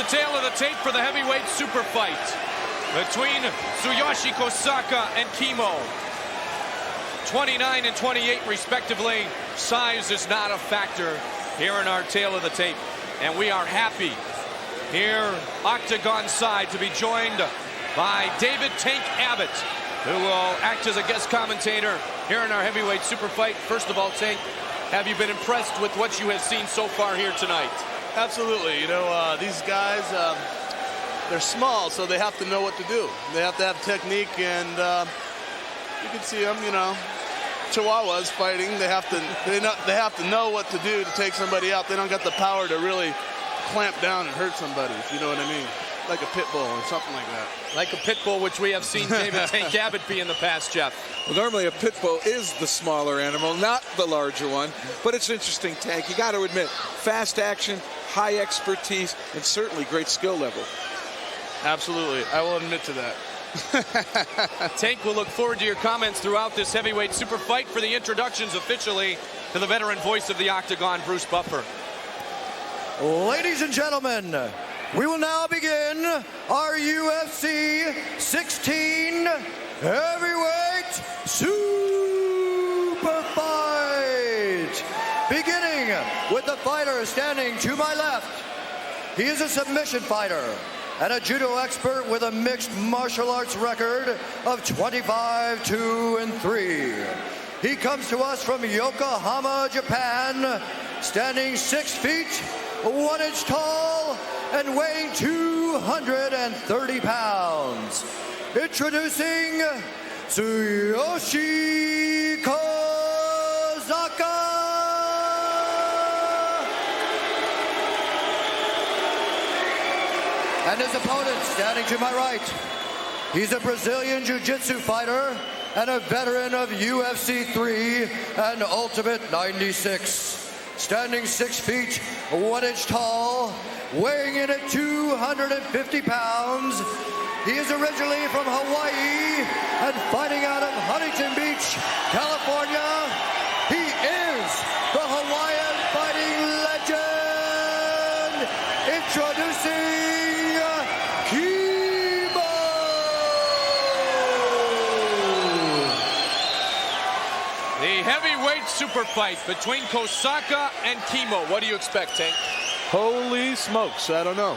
the tale of the tape for the heavyweight super fight between Tsuyoshi Kohsaka and Kimo. 29 and 28 respectively. Size is not a factor here in our tale of the tape. And we are happy here octagon side to be joined by David Tank Abbott, who will act as a guest commentator here in our heavyweight super fight. First of all, Tank, have you been impressed with what you have seen so far here tonight? Absolutely. You know, these guys, they're small, so they have to know what to do. They have to have technique, and you can see them, you know, Chihuahuas fighting. They have to know what to do to take somebody out. They don't got the power to really clamp down and hurt somebody, if you know what I mean. Like a pit bull or something like that. Like a pit bull, which we have seen David Tank Abbott be in the past, Jeff. Well, normally a pit bull is the smaller animal, not the larger one. But it's interesting, Tank. You got to admit, fast action, high expertise, and certainly great skill level. Absolutely. I will admit to that. Tank will look forward to your comments throughout this heavyweight super fight. For the introductions officially to the veteran voice of the Octagon, Bruce Buffer. Ladies and gentlemen, we will now begin our UFC 16 heavyweight super fight. Beginning with the fighter standing to my left. He is a submission fighter and a judo expert with a mixed martial arts record of 25-2-3. He comes to us from Yokohama, Japan, standing 6 feet, 1 inch tall, and weighing 230 pounds. Introducing Tsuyoshi Kohsaka. And his opponent standing to my right. He's a Brazilian Jiu-Jitsu fighter and a veteran of UFC 3 and Ultimate 96. Standing 6 feet, 1 inch tall, weighing in at 250 pounds. He is originally from Hawaii and fighting out of Huntington Beach, California. He is the Hawaiian fighting legend. Introducing Kimo. The heavyweight super fight between Kohsaka and Kimo. What do you expect, Tank? Holy smokes, I don't know.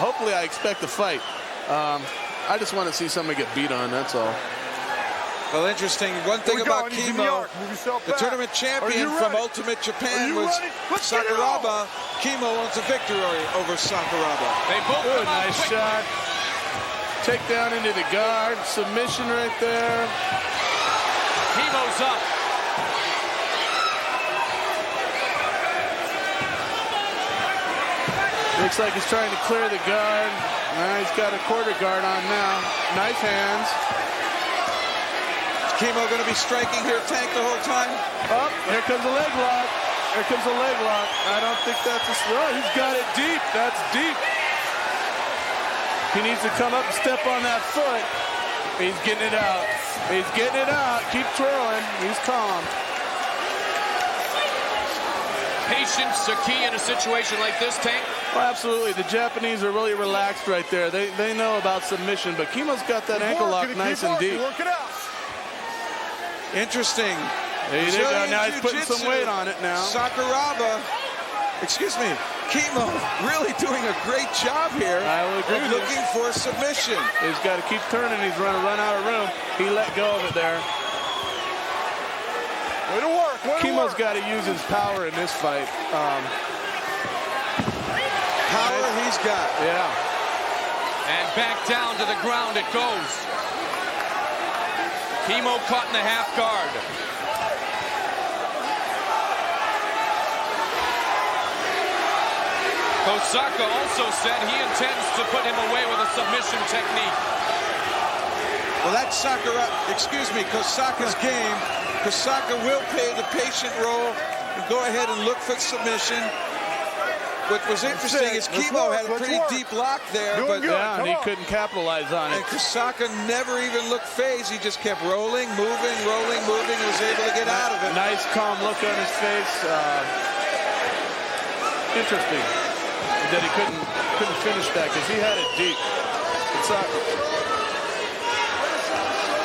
Hopefully I expect a fight. I just want to see somebody get beat on, that's all. Well, interesting. One thing about Kimo, the tournament champion from Ultimate Japan was Sakuraba. Kimo wants a victory over Sakuraba. They both Good, nice shot. Take down into the guard. Submission right there. Kimo's up. Looks like he's trying to clear the guard. He's got a quarter guard on now. Nice hands. Is Kimo going to be striking here, Tank, the whole time? Up, here comes a leg lock. Here comes a leg lock. I don't think that's a... Oh, he's got it deep. That's deep. He needs to come up and step on that foot. He's getting it out. He's getting it out. Keep twirling. He's calm. Patience a key in a situation like this, Tank? Oh, absolutely. The Japanese are really relaxed right there. They know about submission, but Kimo's got that ankle lock nice and deep. Work it out. Interesting. There you go. Now he's putting some weight on it now. Sakuraba, excuse me, Kimo really doing a great job here. I will agree with you. Looking for submission. He's got to keep turning. He's going to run out of room. He let go of it there. Way to work. Kimo's got to use his power in this fight. Power he's got. Yeah. And back down to the ground it goes. Kimo caught in the half guard. Kohsaka also said he intends to put him away with a submission technique. Well, that's Kohsaka's game. Kohsaka will play the patient role and go ahead and look for submission. What was interesting is Kimo had a pretty deep lock there, but yeah, and he couldn't capitalize on it. And Kohsaka never even looked phased. He just kept rolling, moving, and was able to get out of it. Nice, calm look on his face. Interesting. that he couldn't finish that because he had it deep.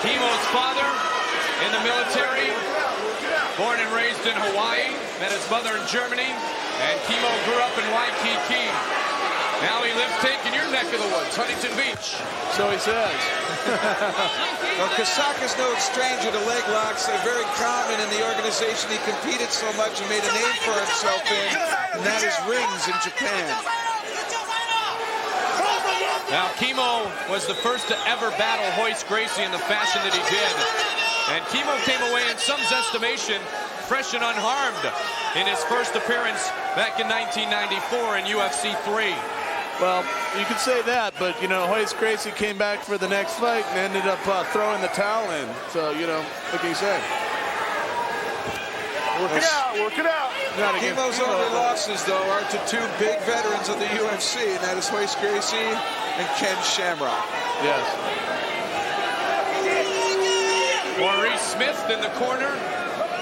Kimo's father in the military, born and raised in Hawaii, met his mother in Germany, and Kimo grew up in Waikiki. Now he lives taking your neck of the woods, Huntington Beach. So he says. Well, Kohsaka's no stranger to leg locks. They're very common in the organization he competed so much and made a name for himself in, and that is rings in Japan. Now, Kimo was the first to ever battle Royce Gracie in the fashion that he did. And Kimo came away, in some's estimation, fresh and unharmed in his first appearance back in 1994 in UFC 3. Well, you could say that, but, you know, Royce Gracie came back for the next fight and ended up throwing the towel in. So, you know, what can you say? Work it out, work it out. Not against Kimo's only losses, though, are to two big veterans of the UFC, and that is Royce Gracie and Ken Shamrock. Yes. Maurice Smith in the corner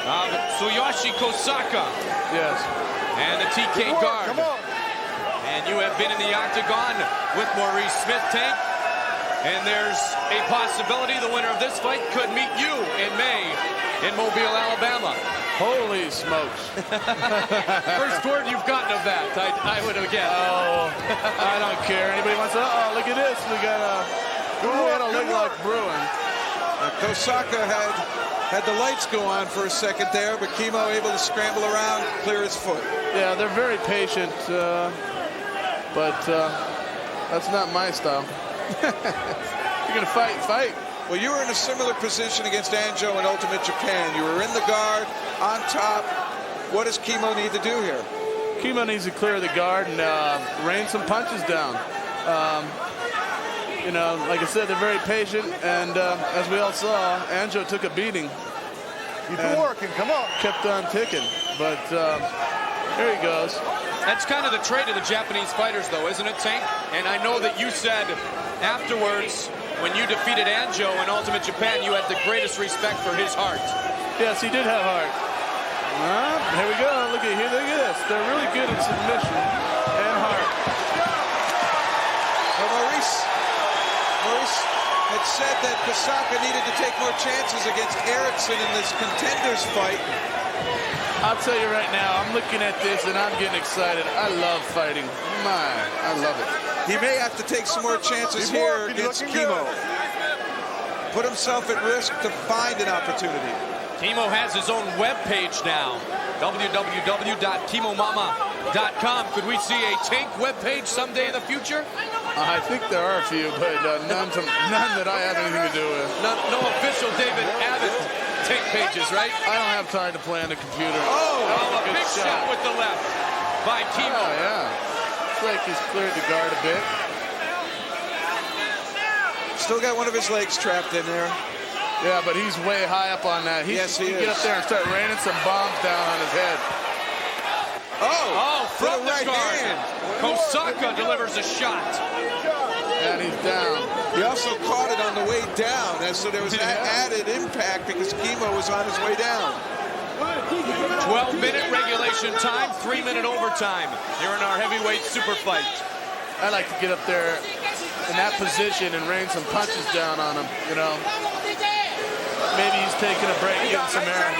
of Tsuyoshi Kohsaka. Yes. And the TK guard. Come on. And you have been in the octagon with Maurice Smith, Tank. And there's a possibility the winner of this fight could meet you in May in Mobile, Alabama. Holy smokes. First word you've gotten of that, I would have guessed. Oh, I don't care. Anybody wants to, oh, look at this. We got a leg lock brewing. Kohsaka had the lights go on for a second there, but Kimo able to scramble around, clear his foot. Yeah, they're very patient, but that's not my style. You're going to fight. Well, you were in a similar position against Anjo in Ultimate Japan. You were in the guard, on top. What does Kimo need to do here? Kimo needs to clear the guard and rain some punches down. You know, like I said, they're very patient, and as we all saw, Anjo took a beating. You've been working, come on. Kept on ticking, but here he goes. That's kind of the trait of the Japanese fighters, though, isn't it, Tank? And I know that you said afterwards, when you defeated Anjo in Ultimate Japan, you had the greatest respect for his heart. Yes, he did have heart. Here we go. Look at this. They're really good at submission and heart. Well, Maurice had said that Kohsaka needed to take more chances against Erickson in this contenders fight. I'll tell you right now, I'm looking at this and I'm getting excited. I love fighting. I love it. He may have to take some more chances here against Kimo. Put himself at risk to find an opportunity. Kimo has his own webpage now, www.kimomama.com. Could we see a Tank webpage someday in the future? I think there are a few, but none that I have anything to do with. No official David Abbott Tank pages, right? I don't have time to play on the computer. Oh, a big shot with the left by Kimo. Oh, yeah. Looks like he's cleared the guard a bit. Still got one of his legs trapped in there. Yeah, but he's way high up on that. Yes, he is. Get up there and start raining some bombs down on his head. Oh, from the right guard. hand. Kohsaka delivers a shot. And he's down. He also caught it on the way down, and so there was added impact because Kimo was on his way down. 12-minute regulation time, 3-minute overtime here in our heavyweight super fight. I like to get up there in that position and rain some punches down on him, you know. Maybe he's taking a break, getting some air.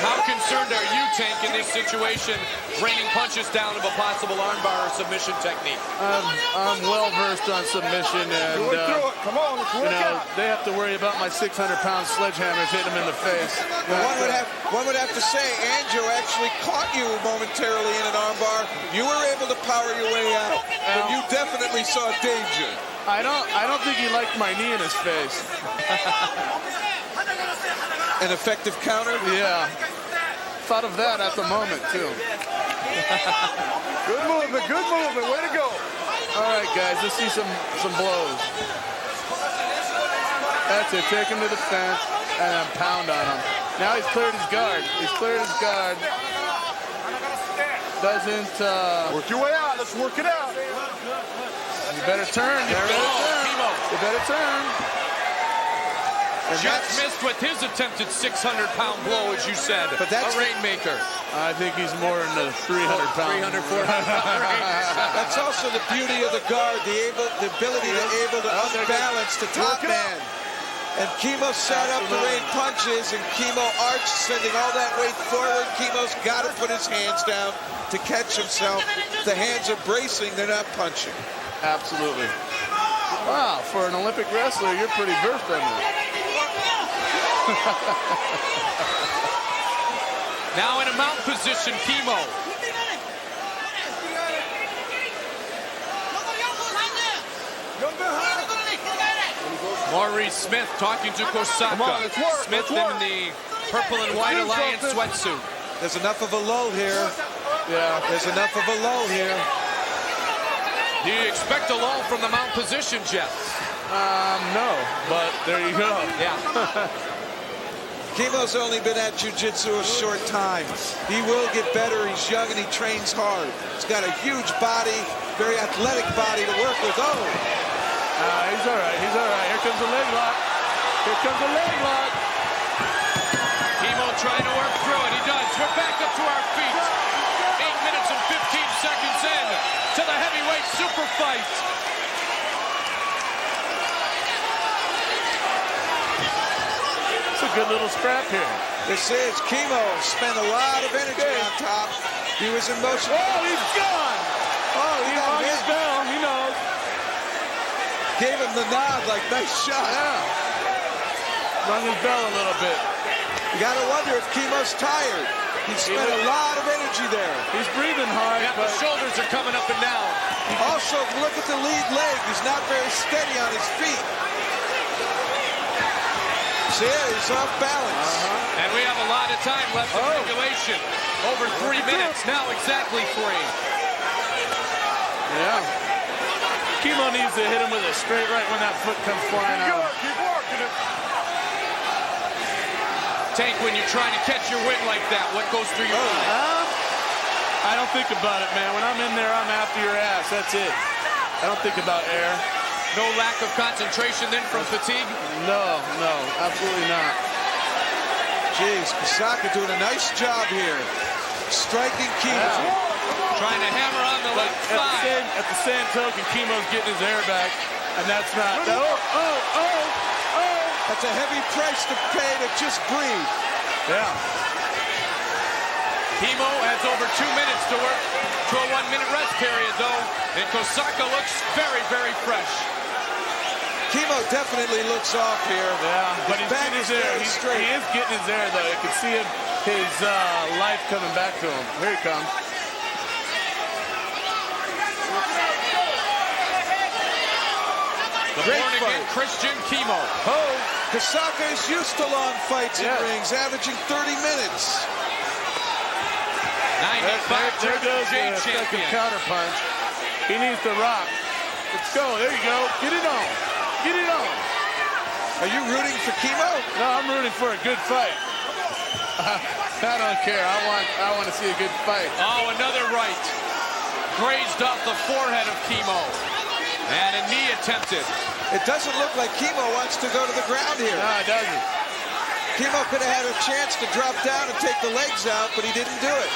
How concerned are you, Tank, in this situation, raining punches down of a possible armbar or submission technique? I'm well versed on submission, and Come on, let's work out. they have to worry about my 600-pound sledgehammers hitting them in the face. One would have to say, Anjo actually caught you momentarily in an armbar. You were able to power your way out, but you definitely saw danger. I don't think he liked my knee in his face. An effective counter? Yeah. Thought of that at the moment, too. Good movement, way to go. All right, guys, let's see some blows. That's it, take him to the fence and then pound on him. Now he's cleared his guard. Doesn't... Work your way out, let's work it out. You better turn, you better turn. Just missed with his attempted 600-pound blow, as you said. But that's a rainmaker. I think he's more in the 300-pound. 300, 400-pound range. That's also the beauty of the guard, the ability to unbalance the top man. And Kimo set up the rain punches, and Kimo arched, sending all that weight forward. Kimo's got to put his hands down to catch himself. The hands are bracing, they're not punching. Absolutely. Wow, for an Olympic wrestler, you're pretty versed on that. Now in a mount position, Kimo. Maurice Smith talking to Kohsaka. Smith in the purple and white Alliance sweatsuit. There's enough of a lull here. Yeah. There's enough of a lull here. Do you expect a lull from the mount position, Jeff? No, but there you go. Yeah. Kimo's only been at jiu-jitsu a short time. He will get better. He's young and he trains hard. He's got a huge body, very athletic body to work with. Oh! He's all right. He's all right. Here comes the leg lock. Here comes the leg lock. Kimo trying to work through it. He does. We're back up to our feet. 8 minutes and 15 seconds in to the heavyweight super fight. It's a good little scrap here. This is Kimo. Spent a lot of energy on top. He was in motion. Oh, he's gone. Oh, he got his bell. He knows. Gave him the nod, like, nice shot. Yeah. Rung his bell a little bit. You got to wonder if Kimo's tired. He spent a lot of energy there. He's breathing hard, Yeah, but the shoulders are coming up and down. Also, look at the lead leg. He's not very steady on his feet. See, he's off balance. And we have a lot of time left in regulation. Over 3 minutes, now exactly 3. yeah. Kimo needs to hit him with a straight right when that foot comes flying out. Keep working it. Tank, when you're trying to catch your wind like that, what goes through your mind? I don't think about it, man. When I'm in there, I'm after your ass. That's it. I don't think about air. No lack of concentration then from fatigue? No, absolutely not. Jeez, Kohsaka doing a nice job here. Striking Kimo. Yeah. Trying to hammer on the left thigh. At the same token, Kimo's getting his air back, and that's not. That's a heavy price to pay to just breathe. Yeah. Kimo has over 2 minutes to work to a 1-minute rest period, though. And Kohsaka looks very, very fresh. Kimo definitely looks off here. Yeah, but His he's back getting his is air. very straight. He is getting his air, though. You can see his life coming back to him. Here he comes. The born-again Christian Kimo. Kohsaka is used to long fights in rings, averaging 30 minutes. 95 There goes J the second champion. counter punch. He needs to rock. Let's go. There you go. Get it on. Get it on. Are you rooting for Kimo? No, I'm rooting for a good fight. I don't care. I want to see a good fight. Oh, another right. Grazed off the forehead of Kimo. And a knee attempted. It doesn't look like Kimo wants to go to the ground here. No, it doesn't. Kimo could have had a chance to drop down and take the legs out, but he didn't do it.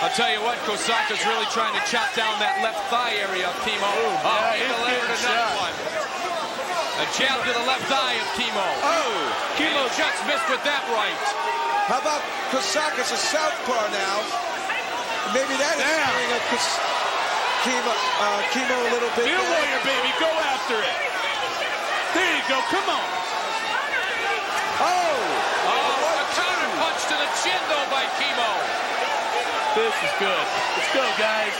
I'll tell you what, Kohsaka's really trying to chop down that left thigh area of Kimo. He delivered another one. A jab to the left eye of Kimo. Kimo just missed with that right. How about Kohsaka's a southpaw now? Maybe that is stirring up Kimo a little bit. Be a warrior, baby. Go after it. There you go. Come on. A counter punch to the chin, though, by Kimo. This is good. Let's go, guys.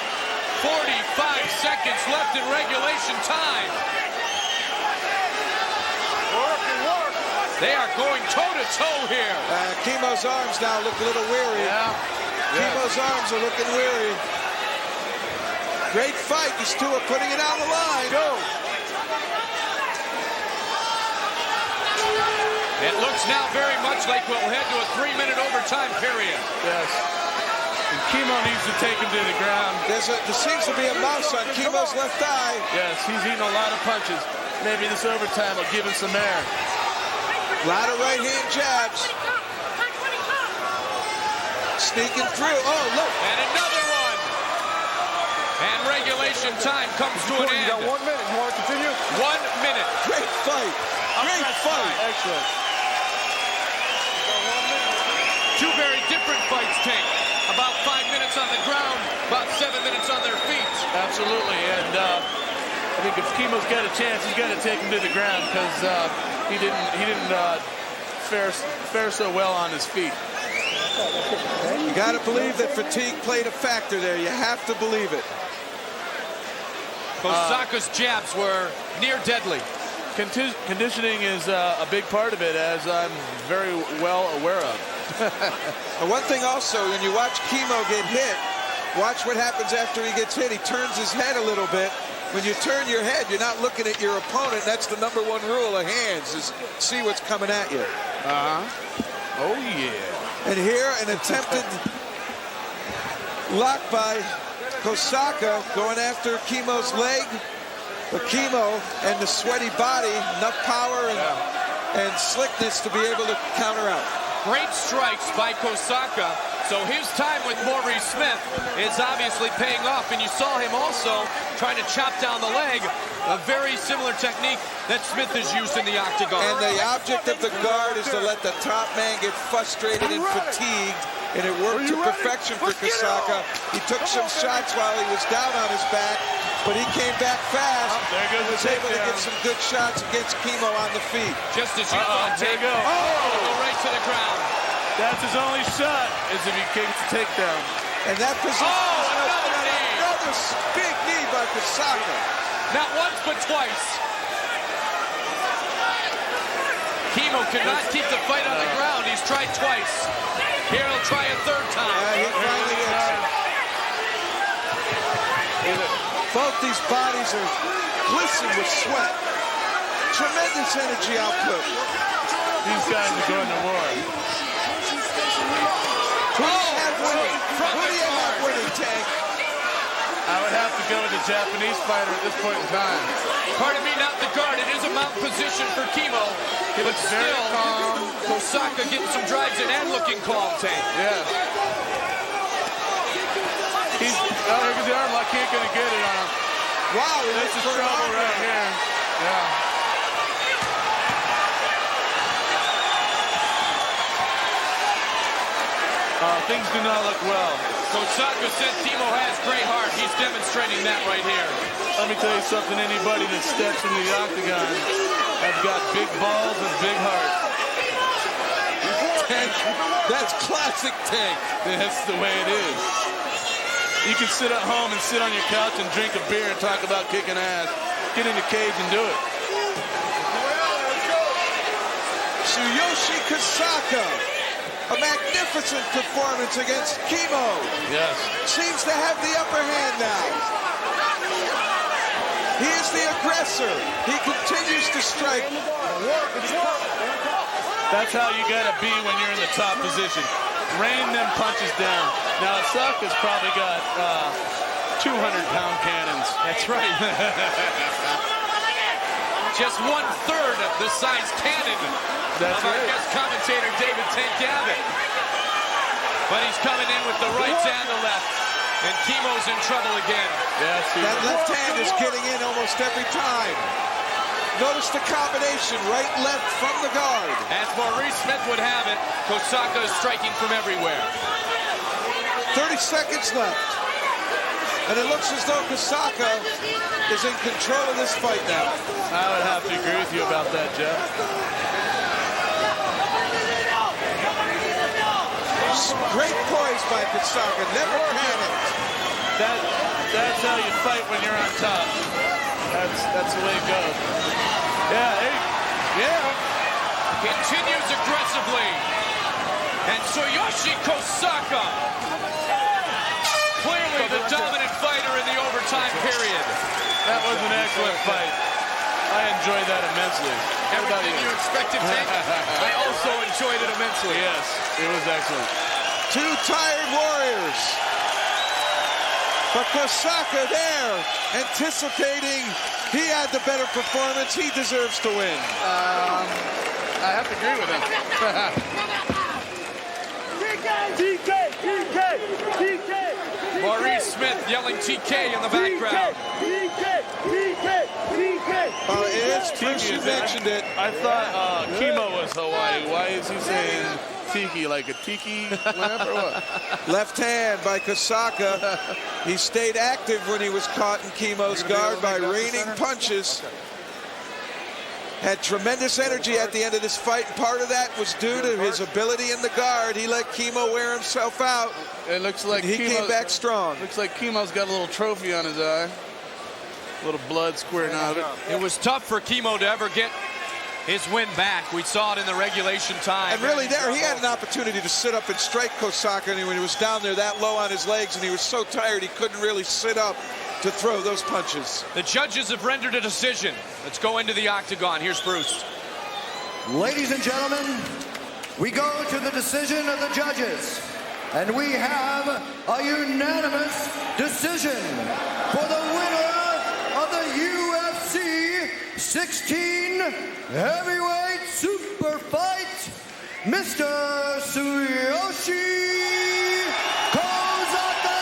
45 seconds left in regulation time. They are going toe-to-toe here. Kimo's arms now look a little weary. Yeah. Kimo's arms are looking weary. Great fight. These two are putting it on the line. Go. It looks now very much like we'll head to a 3-minute overtime period. Yes. And Kimo needs to take him to the ground. There seems to be a mouse on Kimo's left eye. Yes, he's eating a lot of punches. Maybe this overtime will give him some air. A lot of right-hand jabs. Sneaking through. Oh, look. And another one. And regulation time comes to an end. You got 1 minute. You want to continue? 1 minute. Great fight. Great fight. Excellent. Two very different fights, Tank. About 5 minutes on the ground, about 7 minutes on their feet. Absolutely, and I think if Kimo's got a chance, he's got to take him to the ground because he didn't fare so well on his feet. You got to believe that fatigue played a factor there. You have to believe it. Kohsaka's jabs were near deadly. Conditioning is a big part of it, as I'm very well aware of. And one thing also, when you watch Kimo get hit, watch what happens after he gets hit. He turns his head a little bit. When you turn your head, you're not looking at your opponent. That's the #1 rule of hands, is see what's coming at you. Oh, yeah. And here, an attempted lock by Kohsaka going after Kimo's leg. But Kimo and the sweaty body, enough power and slickness to be able to counter out. Great strikes by Kohsaka. So his time with Maurice Smith is obviously paying off. And you saw him also trying to chop down the leg. A very similar technique that Smith has used in the octagon. And the object of the guard is to let the top man get frustrated and fatigued. And it worked to perfection for Kohsaka. He took some shots while he was down on his back, but he came back fast. There goes and was able to get some good shots against Kimo on the feet. Just as you thought, there you go. Go right to the ground. That's his only shot, is if he kicks the takedown. And that position another knee. Another big knee by Kohsaka. Not once, but twice. Kimo cannot keep the fight on the ground. He's tried twice. Here he'll try a third time. He finally gets it. Both these bodies are glistening with sweat. Tremendous energy output. These guys are going to war. Who do you have winning, Tank? I would have to go with the Japanese fighter at this point in time. Pardon me, not the guard. It is a mount position for Kimo. He But looks very still, calm. Kohsaka getting some drives in and looking calm, Tank. Yeah. Here's the arm lock. He ain't going to get it on him. Wow, This is trouble right here. Yeah. Things do not look well. Kohsaka says Kimo has great heart. He's demonstrating that right here. Let me tell you something. Anybody that steps into the octagon has got big balls and big heart. Tank, that's classic Tank. That's the way it is. You can sit at home and sit on your couch and drink a beer and talk about kicking ass. Get in the cage and do it. Tsuyoshi Kohsaka. A magnificent performance against Kimo. Yes. Seems to have the upper hand now. He is the aggressor. He continues to strike. That's how you got to be when you're in the top position. Rain them punches down. Now, Kohsaka's probably got 200-pound cannons. That's right. Just 1/3 the size cannon That's of our right. guest commentator, David Tank Gavitt. But he's coming in with the rights and the left. And Kimo's in trouble again. Yes, That left hand is getting in almost every time. Notice the combination, right, left from the guard. As Maurice Smith would have it, Kohsaka is striking from everywhere. 30 seconds left. And it looks as though Kohsaka is in control of this fight now. I would have to agree with you about that, Jeff. Great poise by Kohsaka, never panicked. That's how you fight when you're on top. That's the way it goes. Yeah, hey, yeah. Continues aggressively. And Tsuyoshi Kohsaka, clearly the dominant fighter in the overtime period. That was an excellent fight. I enjoyed that immensely. Everything you expected, Tank, I also enjoyed it immensely. Yes, it was excellent. Two tired warriors. But Kohsaka there, anticipating he had the better performance. He deserves to win. I have to agree with him. Maurice Smith yelling TK in the background. It's Bruce, you mentioned it. I thought Kimo was Hawaii. Why is he saying tiki, like a tiki lamp or what? Left hand by Kohsaka. He stayed active when he was caught in Kimo's guard by raining punches. Had tremendous energy at the end of this fight. Part of that was due to his ability in the guard. He let Kimo wear himself out. It looks like he came back strong. Looks like Kimo's got a little trophy on his eye. A little blood squirting out of it. It was tough for Kimo to ever get his win back. We saw it in the regulation time. And really there, he had an opportunity to sit up and strike Kohsaka, and when he was down there that low on his legs and he was so tired he couldn't really sit up to throw those punches. The judges have rendered a decision. Let's go into the octagon. Here's Bruce. Ladies and gentlemen, we go to the decision of the judges. And we have a unanimous decision for the winner of the UFC 16 Heavyweight Super Fight, Mr. Tsuyoshi Kohsaka!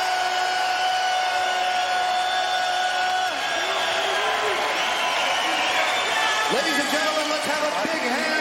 Ladies and gentlemen, let's have a big hand